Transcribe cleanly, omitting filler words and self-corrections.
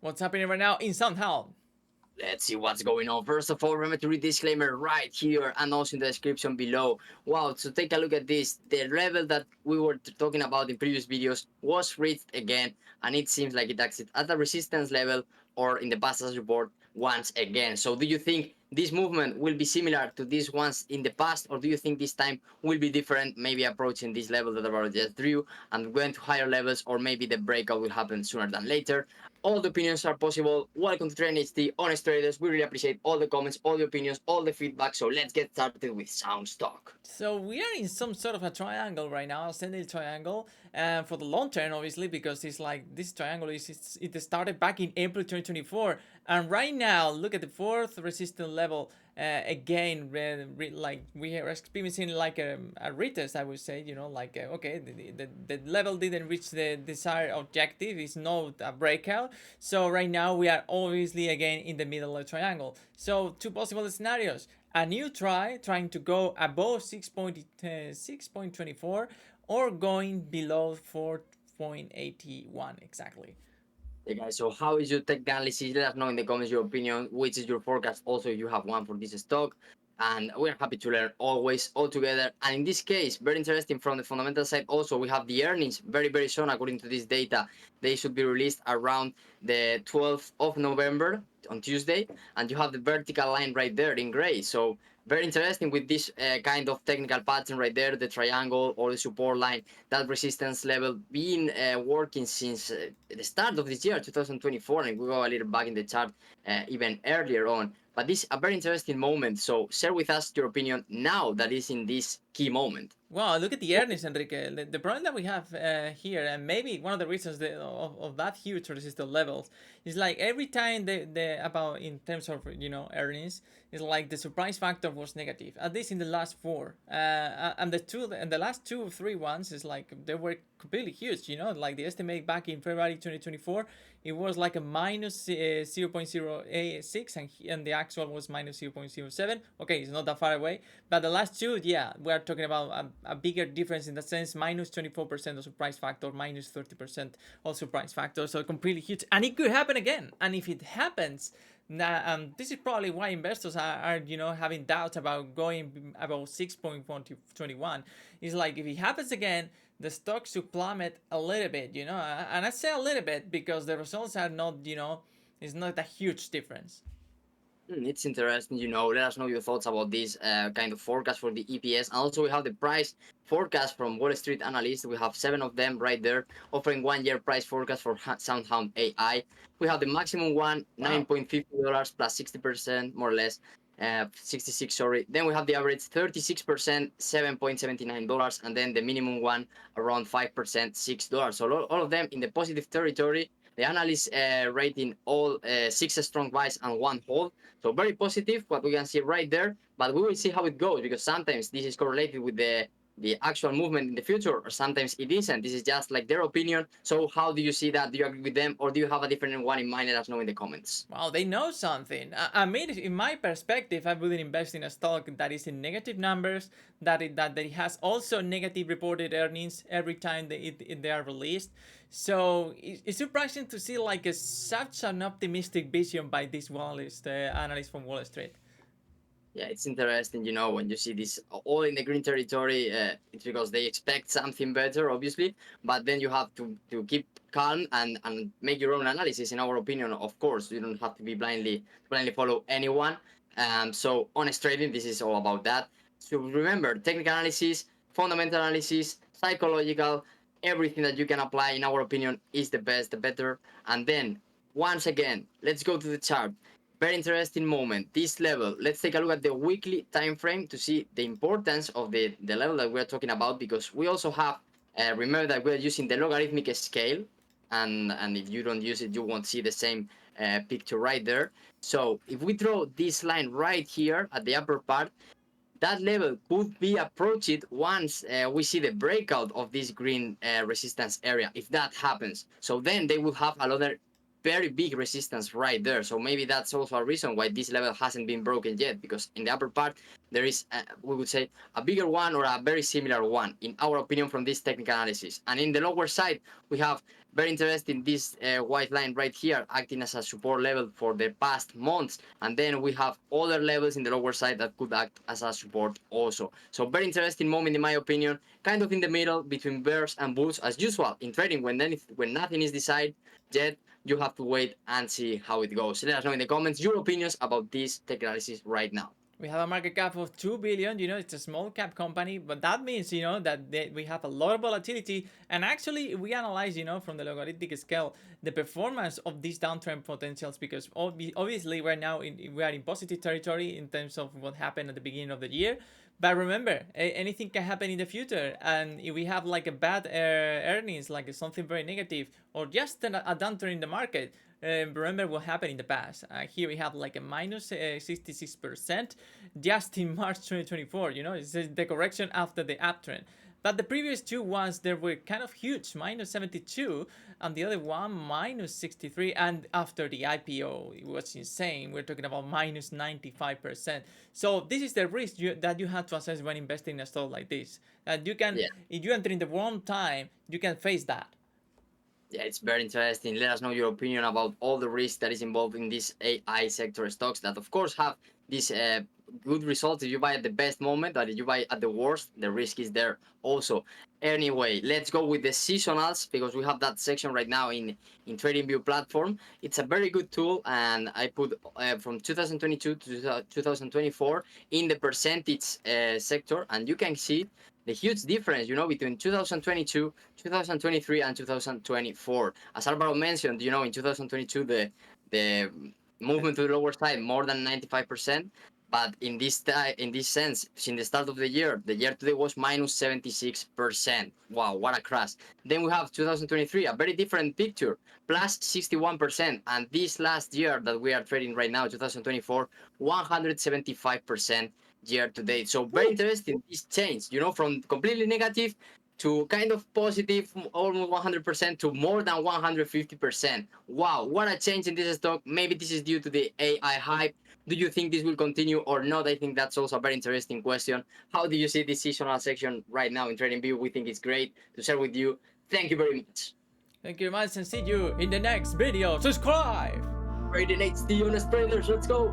What's happening right now in Soundhound? Let's see what's going on. First of all, remember to read disclaimer right here and also in the description below. Wow, so take a look at this. The level that we were talking about in previous videos was reached again, and it seems like it exits at the resistance level or in the past report once again. So do you think this movement will be similar to these ones in the past, or do you think this time will be different, maybe approaching this level that I just drew and going to higher levels, or maybe the breakout will happen sooner than later? All the opinions are possible. Welcome to Trend HD, Honest Traders. We really appreciate all the comments, all the opinions, all the feedback. So let's get started with Sound Stock. So we are in some sort of a triangle right now, ascending triangle, and for the long term, obviously, because it's like this triangle it started back in April 2024, and right now, look at the fourth resistance level. Again, like we are experiencing like a retest, I would say. Like okay, the level didn't reach the desired objective. It's not a breakout. So right now we are obviously again in the middle of the triangle. So two possible scenarios: a new trying to go above 6.24 or going below 4.81 exactly. Hey guys, so how is your tech analysis? Let us know in the comments your opinion, which is your forecast. Also, if you have one for this stock. And we're happy to learn always all together. And in this case, very interesting from the fundamental side. Also, we have the earnings very soon according to this data. They should be released around the 12th of November on Tuesday. And you have the vertical line right there in gray. So very interesting with this kind of technical pattern right there, the triangle or the support line, that resistance level being working since the start of this year, 2024. And we go a little back in the chart even earlier on. But this is a very interesting moment. So share with us your opinion now that is in this key moment. Wow, look at the earnings, Enrique. The problem that we have here, and maybe one of the reasons of that huge resistance levels, is like every time the about in terms of earnings, is like the surprise factor was negative. At least in the last four, and the last 2 or 3 ones is like they were completely huge. Like the estimate back in February 2024, it was like a minus 0.06, and the actual was minus 0.07. Okay, it's not that far away, but the last two, yeah, we are talking about a bigger difference in the sense minus 24% of surprise factor, minus 30% of surprise factor, so completely huge, and it could happen again. And if it happens, this is probably why investors are having doubts about going about 6.21. It's like if it happens again, the stock should plummet a little bit, and I say a little bit because the results are not, it's not a huge difference. It's interesting, let us know your thoughts about this kind of forecast for the EPS. And also, we have the price forecast from Wall Street analysts. We have 7 of them right there, offering 1 year price forecast for Soundhound AI. We have the maximum one, Wow. $9.50 plus 60%, more or less. 66, sorry. Then we have the average 36%, $7.79, and then the minimum one around 5%, $6. So all of them in the positive territory. The analysts rating all 6 strong buys and 1 hold. So very positive, what we can see right there. But we will see how it goes, because sometimes this is correlated with the actual movement in the future, or sometimes it isn't. This is just like their opinion. So how do you see that? Do you agree with them, or do you have a different one in mind? Let us know in the comments. Wow, they know something. I mean, in my perspective, I wouldn't invest in a stock that is in negative numbers, that it has also negative reported earnings every time they are released. So it's surprising to see like such an optimistic vision by this analyst from Wall Street. Yeah, it's interesting, when you see this all in the green territory, it's because they expect something better, obviously, but then you have to keep calm and make your own analysis, in our opinion, of course. You don't have to be blindly follow anyone. So honest trading, this is all about that. So remember, technical analysis, fundamental analysis, psychological, everything that you can apply, in our opinion, is the best, the better. And then, once again, let's go to the chart. Very interesting moment, this level. Let's take a look at the weekly time frame to see the importance of the level that we're talking about, because we also have, remember that we're using the logarithmic scale, and if you don't use it, you won't see the same picture right there. So if we draw this line right here at the upper part, that level could be approached once we see the breakout of this green resistance area, if that happens. So then they will have another very big resistance right there. So maybe that's also a reason why this level hasn't been broken yet, because in the upper part there is we would say a bigger one or a very similar one in our opinion from this technical analysis. And in the lower side we have very interesting this white line right here acting as a support level for the past months, and then we have other levels in the lower side that could act as a support also. So very interesting moment in my opinion, kind of in the middle between bears and bulls as usual in trading. When nothing is decided yet, you have to wait and see how it goes. Let us know in the comments your opinions about this tech analysis right now. We have a market cap of 2 billion. It's a small cap company, but that means that we have a lot of volatility. And actually, we analyze from the logarithmic scale the performance of these downtrend potentials, because obviously right now we are in positive territory in terms of what happened at the beginning of the year. But remember, anything can happen in the future, and if we have like a bad earnings, like something very negative, or just a downturn in the market, remember what happened in the past. Here we have like a minus 66% just in March 2024. It's the correction after the uptrend. But the previous two ones, they were kind of huge, minus 72, and the other one, minus 63. And after the IPO, it was insane. We're talking about minus 95%. So this is the risk that you have to assess when investing in a stock like this. That you can, Yeah. if you enter in the wrong time, you can face that. Yeah, it's very interesting. Let us know your opinion about all the risk that is involved in these AI sector stocks that, of course, have these good results if you buy at the best moment, but if you buy at the worst, the risk is there also. Anyway, let's go with the seasonals, because we have that section right now in TradingView platform. It's a very good tool, and I put from 2022 to 2024 in the percentage sector, and you can see the huge difference, between 2022, 2023, and 2024. As Alvaro mentioned, in 2022, the movement to the lower side more than 95%. But in this sense, since the start of the year today was minus 76%. Wow, what a crash! Then we have 2023, a very different picture, plus 61%, and this last year that we are trading right now, 2024, 175% year to date. So very interesting this change, from completely negative to kind of positive, almost 100% to more than 150%. Wow, what a change in this stock. Maybe this is due to the AI hype. Do you think this will continue or not? I think that's also a very interesting question. How do you see this seasonal section right now in TradingView? We think it's great to share with you. Thank you very much. Thank you very much, and see you in the next video. Subscribe! Trading HD on the spreaders. Let's go.